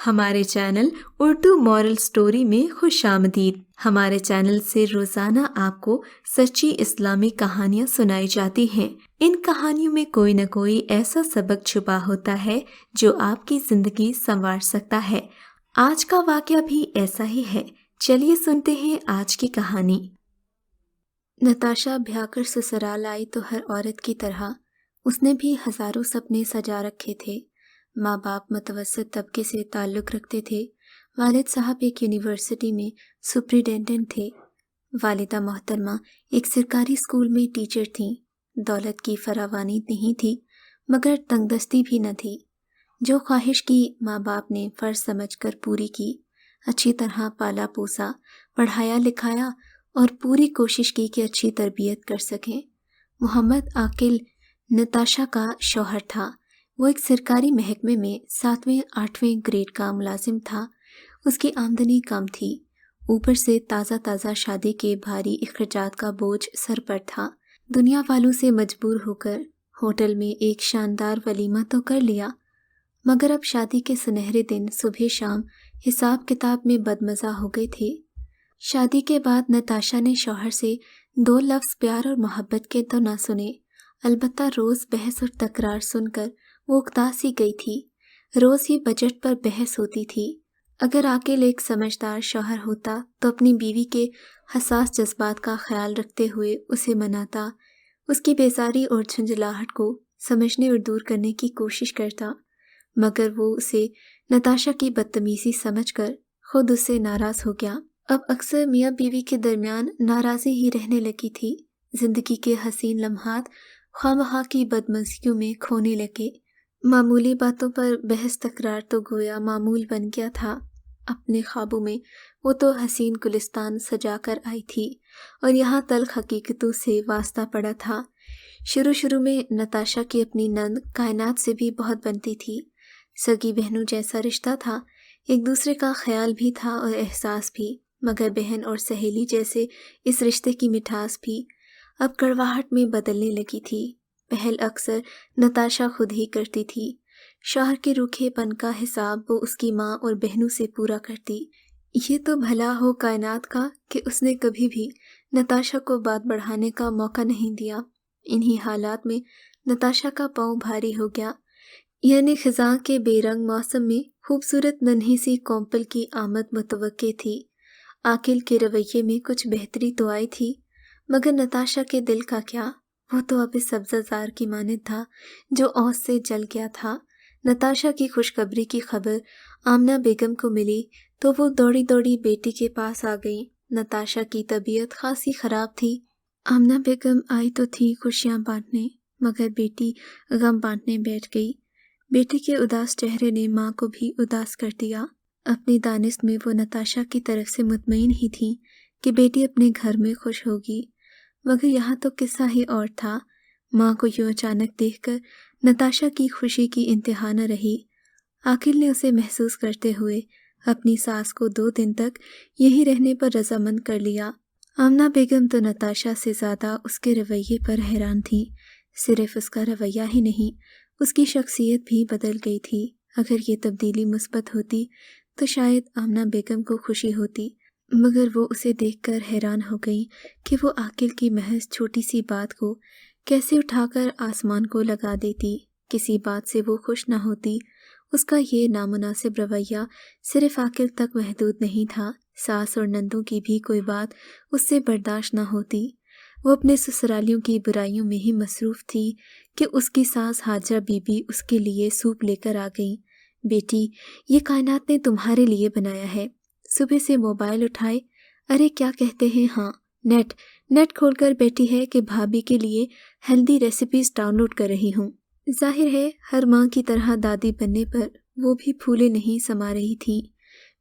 ہمارے channel Urdu moral story میں خوش آمدید۔ ہمارے چینل سے روزانہ آپ کو سچی اسلامی کہانیاں سنائی جاتی ہیں۔ ان کہانیوں میں کوئی نہ کوئی ایسا سبق چھپا ہوتا ہے جو آپ کی زندگی سنوار سکتا ہے۔ آج کا واقعہ بھی ایسا ہی ہے۔ چلیے سنتے ہیں آج کی کہانی۔ نتاشا بیاہ کر سسرال آئی تو ہر عورت کی طرح اس نے بھی ہزاروں سپنے سجا رکھے تھے۔ ماں باپ متوسط طبقے سے تعلق رکھتے تھے۔ والد صاحب ایک یونیورسٹی میں سپرنٹینڈنٹ تھے۔ والدہ محترمہ ایک سرکاری اسکول میں ٹیچر تھیں۔ دولت کی فراوانی نہیں تھی مگر تنگ دستی بھی نہ تھی۔ جو خواہش کی ماں باپ نے فرض سمجھ کر پوری کی۔ اچھی طرح پالا پوسا، پڑھایا لکھایا اور پوری کوشش کی کہ اچھی تربیت کر سکیں۔ محمد عاقل نتاشا کا شوہر تھا۔ وہ ایک سرکاری محکمے میں 7ویں 8ویں گریڈ کا ملازم تھا۔ اس کی آمدنی کم تھی، اوپر سے تازہ شادی کے بھاری اخراجات کا بوجھ سر پر تھا۔ دنیا والوں سے مجبور ہو کر ہوٹل میں ایک شاندار ولیمہ تو کر لیا، مگر اب شادی کے سنہرے دن صبح شام حساب کتاب میں بدمزہ ہو گئے تھے۔ شادی کے بعد نتاشا نے شوہر سے 2 لفظ پیار اور محبت کے تو نہ سنے، البتہ روز بحث اور تکرار سن کر وہ اکتا سی گئی تھی۔ روز ہی بجٹ پر بحث ہوتی تھی۔ اگر عاقل ایک سمجھدار شوہر ہوتا تو اپنی بیوی کے حساس جذبات کا خیال رکھتے ہوئے اسے مناتا، اس کی بیزاری اور جھنجھلاہٹ کو سمجھنے اور دور کرنے کی کوشش کرتا، مگر وہ اسے نتاشا کی بدتمیزی سمجھ کر خود اس سے ناراض ہو گیا۔ اب اکثر میاں بیوی کے درمیان ناراضی ہی رہنے لگی تھی۔ زندگی کے حسین لمحات خواہ مخواہ کی بدمزگیوں میں کھونے لگے۔ معمولی باتوں پر بحث تکرار تو گویا معمول بن گیا تھا۔ اپنے خوابوں میں وہ تو حسین گلستان سجا کر آئی تھی اور یہاں تلخ حقیقتوں سے واسطہ پڑا تھا۔ شروع میں نتاشا کی اپنی نند کائنات سے بھی بہت بنتی تھی۔ سگی بہنوں جیسا رشتہ تھا، ایک دوسرے کا خیال بھی تھا اور احساس بھی، مگر بہن اور سہیلی جیسے اس رشتے کی مٹھاس بھی اب کڑواہٹ میں بدلنے لگی تھی۔ پہل اکثر نتاشا خود ہی کرتی تھی۔ شوہر کے روکھے پن کا حساب وہ اس کی ماں اور بہنوں سے پورا کرتی۔ یہ تو بھلا ہو کائنات کا کہ اس نے کبھی بھی نتاشا کو بات بڑھانے کا موقع نہیں دیا۔ انہی حالات میں نتاشا کا پاؤں بھاری ہو گیا، یعنی خزاں کے بے رنگ موسم میں خوبصورت ننھی سی کومپل کی آمد متوقع تھی۔ عاقل کے رویے میں کچھ بہتری تو آئی تھی، مگر نتاشا کے دل کا کیا؟ وہ تو اب اس سبزہ زار کی مانند تھا جو اوس سے جل گیا تھا۔ نتاشا کی خوشخبری کی خبر آمنہ بیگم کو ملی تو وہ دوڑی بیٹی کے پاس آ گئی۔ نتاشا کی طبیعت خاصی خراب تھی۔ آمنہ بیگم آئی تو تھی خوشیاں بانٹنے، مگر بیٹی غم بانٹنے بیٹھ گئی۔ بیٹی کے اداس چہرے نے ماں کو بھی اداس کر دیا۔ اپنی دانست میں وہ نتاشا کی طرف سے مطمئن ہی تھی کہ بیٹی اپنے گھر میں خوش ہوگی، مگر یہاں تو قصہ ہی اور تھا۔ ماں کو یوں اچانک دیکھ کر نتاشا کی خوشی کی انتہا نہ رہی۔ عاقل نے اسے محسوس کرتے ہوئے اپنی ساس کو 2 دن تک یہیں رہنے پر رضامند کر لیا۔ آمنہ بیگم تو نتاشا سے زیادہ اس کے رویے پر حیران تھی۔ صرف اس کا رویہ ہی نہیں، اس کی شخصیت بھی بدل گئی تھی۔ اگر یہ تبدیلی مثبت ہوتی تو شاید آمنہ بیگم کو خوشی ہوتی، مگر وہ اسے دیکھ کر حیران ہو گئی کہ وہ عاقل کی محض چھوٹی سی بات کو کیسے اٹھا کر آسمان کو لگا دیتی۔ کسی بات سے وہ خوش نہ ہوتی۔ اس کا یہ نامناسب رویہ صرف عاقل تک محدود نہیں تھا، ساس اور نندوں کی بھی کوئی بات اس سے برداشت نہ ہوتی۔ وہ اپنے سسرالیوں کی برائیوں میں ہی مصروف تھی کہ اس کی ساس حاجرہ بی بی اس کے لیے سوپ لے کر آ گئی۔ بیٹی، یہ کائنات نے تمہارے لیے بنایا ہے۔ صبح سے موبائل اٹھائے، ارے کیا کہتے ہیں، ہاں نیٹ کھول کر بیٹھی ہے کہ بھابھی کے لیے ہیلدی ریسیپیز ڈاؤن لوڈ کر رہی ہوں۔ ظاہر ہے ہر ماں کی طرح دادی بننے پر وہ بھی پھولے نہیں سما رہی تھی۔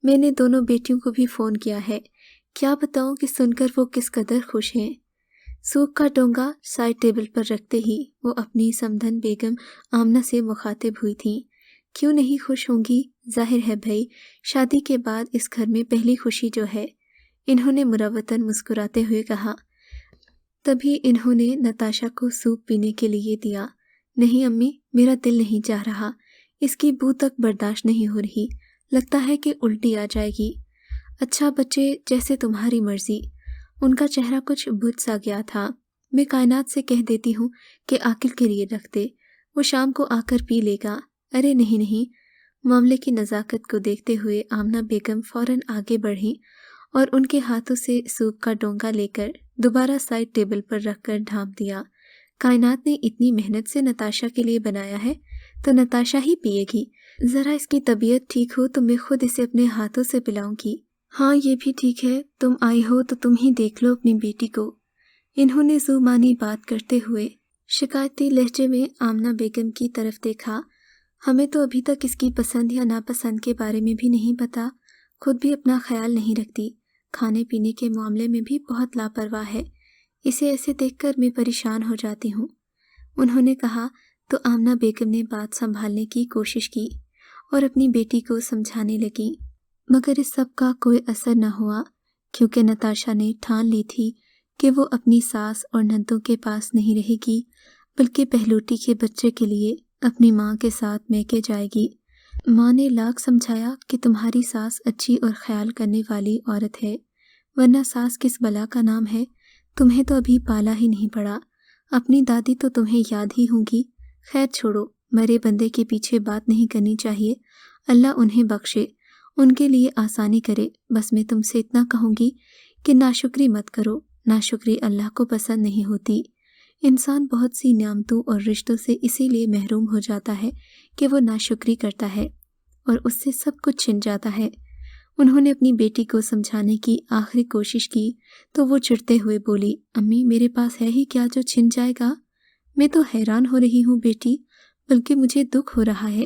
میں نے دونوں بیٹیوں کو بھی فون کیا ہے، کیا بتاؤں کہ سن کر وہ کس قدر خوش ہیں۔ سوپ کا ڈونگا سائڈ ٹیبل پر رکھتے ہی وہ اپنی سمدھن بیگم آمنہ سے مخاطب ہوئی تھی۔ کیوں نہیں خوش ہوں گی؟ ظاہر ہے بھائی، شادی کے بعد اس گھر میں پہلی خوشی جو ہے، انہوں نے مروتاً مسکراتے ہوئے کہا۔ تبھی انہوں نے نتاشا کو سوپ پینے کے لیے دیا۔ نہیں امی، میرا دل نہیں چاہ رہا، اس کی بو تک برداشت نہیں ہو رہی، لگتا ہے کہ الٹی آ جائے گی۔ اچھا بچے، جیسے تمہاری مرضی۔ ان کا چہرہ کچھ بجھ سا گیا تھا۔ میں کائنات سے کہہ دیتی ہوں کہ عاقل کے لیے رکھ دے، وہ شام کو آ کر پی لے گا۔ ارے نہیں نہیں۔ معاملے کی نزاکت کو دیکھتے ہوئے آمنہ بیگم فوراً آگے بڑھیں اور ان کے ہاتھوں سے سوپ کا ڈونگا لے کر دوبارہ سائڈ ٹیبل پر رکھ کر ڈھانپ دیا۔ کائنات نے اتنی محنت سے نتاشا کے لیے بنایا ہے تو نتاشا ہی پیے گی۔ ذرا اس کی طبیعت ٹھیک ہو تو میں خود اسے اپنے ہاتھوں سے پلاؤں گی۔ ہاں یہ بھی ٹھیک ہے، تم آئی ہو تو تم ہی دیکھ لو اپنی بیٹی کو۔ انہوں نے زومانی بات کرتے ہوئے شکایتی لہجے میں آمنہ بیگم کی طرف دیکھا۔ ہمیں تو ابھی تک اس کی پسند یا ناپسند کے بارے میں بھی نہیں پتا، خود بھی اپنا خیال نہیں رکھتی، کھانے پینے کے معاملے میں بھی بہت لاپرواہ ہے، اسے ایسے دیکھ کر میں پریشان ہو جاتی ہوں۔ انہوں نے کہا تو آمنہ بیگم نے بات سنبھالنے کی کوشش کی اور اپنی بیٹی کو سمجھانے لگی، مگر اس سب کا کوئی اثر نہ ہوا، کیونکہ نتاشا نے ٹھان لی تھی کہ وہ اپنی ساس اور نندوں کے پاس نہیں رہے گی، بلکہ پہلوٹی کے بچے کے لیے اپنی ماں کے ساتھ میکے جائے گی۔ ماں نے لاکھ سمجھایا کہ تمہاری ساس اچھی اور خیال کرنے والی عورت ہے، ورنہ ساس کس بلا کا نام ہے، تمہیں تو ابھی پالا ہی نہیں پڑا، اپنی دادی تو تمہیں یاد ہی ہوں گی۔ خیر چھوڑو، مرے بندے کے پیچھے بات نہیں کرنی چاہیے، اللہ انہیں بخشے، ان کے لیے آسانی کرے۔ بس میں تم سے اتنا کہوں گی کہ ناشکری مت کرو، ناشکری اللہ کو پسند نہیں ہوتی۔ انسان بہت سی نعمتوں اور رشتوں سے اسی لیے محروم ہو جاتا ہے کہ وہ ناشکری کرتا ہے اور اس سے سب کچھ چھن جاتا ہے۔ انہوں نے اپنی بیٹی کو سمجھانے کی آخری کوشش کی تو وہ چڑھتے ہوئے بولی، امی میرے پاس ہے ہی کیا جو چھن جائے گا؟ میں تو حیران ہو رہی ہوں بیٹی، بلکہ مجھے دکھ ہو رہا ہے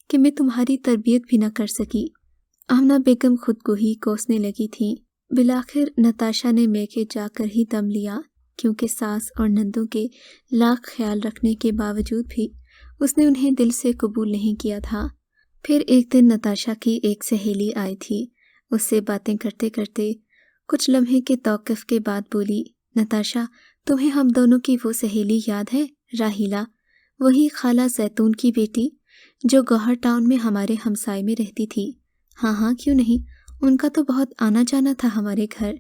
کہ میں تمہاری تربیت بھی نہ کر سکی۔ آمنہ بیگم خود کو ہی کوسنے لگی تھیں۔ بالآخر نتاشا نے میکے جا کر ہی دم لیا، کیونکہ ساس اور نندوں کے لاکھ خیال رکھنے کے باوجود بھی اس نے انہیں دل سے قبول نہیں کیا تھا۔ پھر ایک دن نتاشا کی ایک سہیلی آئی تھی، اس سے باتیں کرتے کرتے کچھ لمحے کے توقف کے بعد بولی، نتاشا تمہیں ہم دونوں کی وہ سہیلی یاد ہے، راحیلہ، وہی خالہ زیتون کی بیٹی جو گوہر ٹاؤن میں ہمارے ہمسائے میں رہتی تھی؟ ہاں ہاں کیوں نہیں، ان کا تو بہت آنا جانا تھا ہمارے گھر،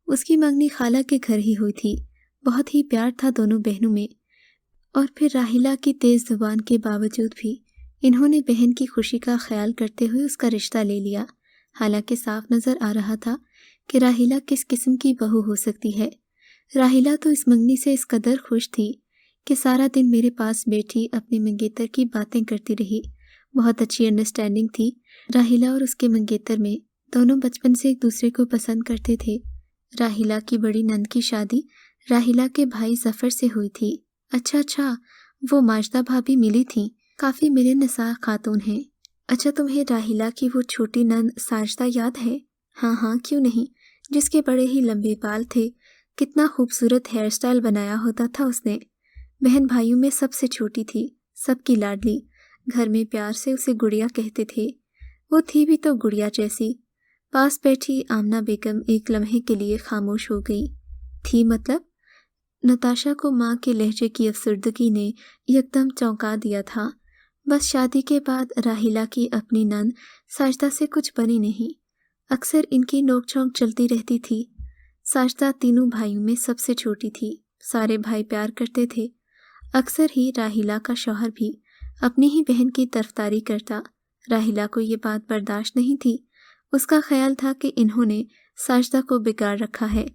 اس کی منگنی خالہ کے گھر ہی ہوئی تھی، بہت ہی پیار تھا دونوں بہنوں میں۔ اور پھر راحیلہ کی تیز زبان کے باوجود بھی انہوں نے بہن کی خوشی کا خیال کرتے ہوئے اس کا رشتہ لے لیا، حالانکہ صاف نظر آ رہا تھا کہ راحیلہ کس قسم کی بہو ہو سکتی ہے۔ راحیلہ تو اس منگنی سے اس قدر خوش تھی کہ سارا دن میرے پاس بیٹھی اپنے منگیتر کی باتیں کرتی رہی۔ بہت اچھی انڈرسٹینڈنگ تھی راحیلہ اور اس کے منگیتر میں، دونوں بچپن سے ایک دوسرے کو پسند کرتے تھے۔ راحیلہ کی بڑی نند کی شادی راحیلہ کے بھائی ظفر سے ہوئی تھی۔ اچھا، وہ ماجدہ بھابھی ملی تھیں، کافی ملے نساء خاتون ہیں۔ اچھا تمہیں راحیلہ کی وہ چھوٹی نند ساجدہ یاد ہے؟ ہاں ہاں کیوں نہیں، جس کے بڑے ہی لمبے بال تھے، کتنا خوبصورت ہیئر سٹائل بنایا ہوتا تھا اس نے، بہن بھائیوں میں سب سے چھوٹی تھی، سب کی لاڈلی، گھر میں پیار سے اسے گڑیا کہتے تھے، وہ تھی بھی تو گڑیا جیسی۔ پاس بیٹھی آمنہ بیگم ایک لمحے کے لیے خاموش ہو گئی۔ تھی مطلب؟ نتاشا کو ماں کے لہجے کی افسردگی نے یکدم چونکا دیا تھا۔ بس شادی کے بعد راحیلہ کی اپنی نند ساجدہ سے کچھ بنی نہیں، اکثر ان کی نوک جھونک چلتی رہتی تھی۔ ساجدہ تینوں بھائیوں میں سب سے چھوٹی تھی، سارے بھائی پیار کرتے تھے، اکثر ہی راحیلہ کا شوہر بھی اپنی ہی بہن کی طرفداری کرتا۔ راحیلہ کو یہ بات برداشت نہیں تھی، اس کا خیال تھا کہ انہوں نے ساجدہ کو بگاڑ رکھا ہے۔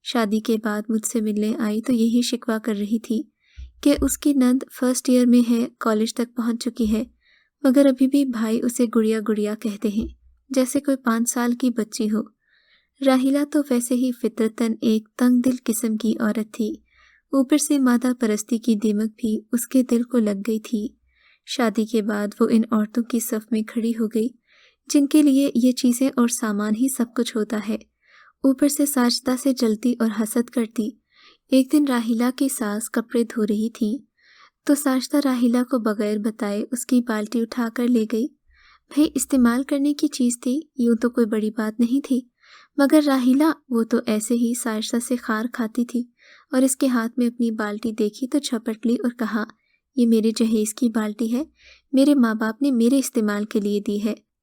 شادی کے بعد مجھ سے ملنے آئی تو یہی شکوہ کر رہی تھی کہ اس کی نند فرسٹ ایئر میں ہے، کالج تک پہنچ چکی ہے، مگر ابھی بھی بھائی اسے گڑیا گڑیا کہتے ہیں، جیسے کوئی 5 سال کی بچی ہو۔ راحیلہ تو ویسے ہی فطرتاً ایک تنگ دل قسم کی عورت تھی، اوپر سے مادہ پرستی کی دیمک بھی اس کے دل کو لگ گئی تھی۔ شادی کے بعد وہ ان عورتوں کی صف میں کھڑی ہو گئی جن کے لیے یہ چیزیں اور سامان ہی سب کچھ ہوتا ہے، اوپر سے ساجدہ سے جلتی اور حسد کرتی۔ ایک دن راحیلہ کی ساس کپڑے دھو رہی تھیں تو ساجدہ راحیلہ کو بغیر بتائے اس کی بالٹی اٹھا کر لے گئی۔ بھئی استعمال کرنے کی چیز تھی، یوں تو کوئی بڑی بات نہیں تھی، مگر راحیلہ وہ تو ایسے ہی ساجدہ سے خار کھاتی تھی، اور اس کے ہاتھ میں اپنی بالٹی دیکھی تو جھپٹ لی اور کہا، یہ میرے جہیز کی بالٹی ہے، میرے ماں باپ نے میرے استعمال کے لیے دی ہے،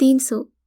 300,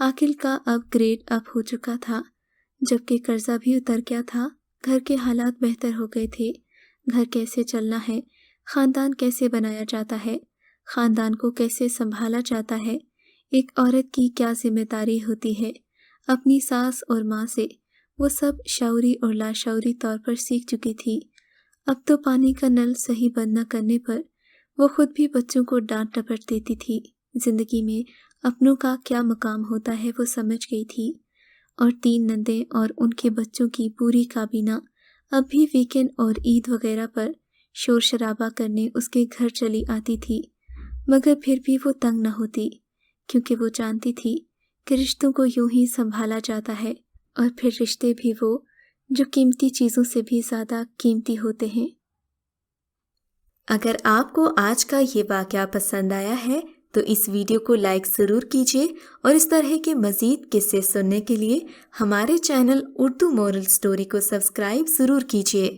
عاقل کا اب گریڈ اپ ہو چکا تھا، جبکہ قرضہ بھی اتر گیا تھا۔ گھر کے حالات بہتر ہو گئے تھے۔ گھر کیسے چلنا ہے، خاندان کیسے بنایا جاتا ہے، خاندان کو کیسے سنبھالا جاتا ہے، ایک عورت کی کیا ذمہ داری ہوتی ہے، اپنی ساس اور ماں سے، وہ سب شعوری اور لاشعوری طور پر سیکھ چکی تھی۔ اب تو پانی کا نل صحیح بند نہ کرنے پر وہ خود بھی بچوں کو ڈانٹ ڈپٹ دیتی تھی۔ زندگی میں اپنوں کا کیا مقام ہوتا ہے وہ سمجھ گئی تھی، اور 3 نندیں اور ان کے بچوں کی پوری کابینہ اب بھی ویکینڈ اور عید وغیرہ پر شور شرابہ کرنے اس کے گھر چلی آتی تھی، مگر پھر بھی وہ تنگ نہ ہوتی، کیونکہ وہ جانتی تھی کہ رشتوں کو یوں ہی سنبھالا جاتا ہے، اور پھر رشتے بھی وہ جو قیمتی چیزوں سے بھی زیادہ قیمتی ہوتے ہیں۔ اگر آپ کو آج کا یہ واقعہ پسند آیا ہے تو اس ویڈیو کو لائک ضرور کیجیے، اور اس طرح کے مزید قصے سننے کے لیے ہمارے چینل اردو مورل سٹوری کو سبسکرائب ضرور کیجیے۔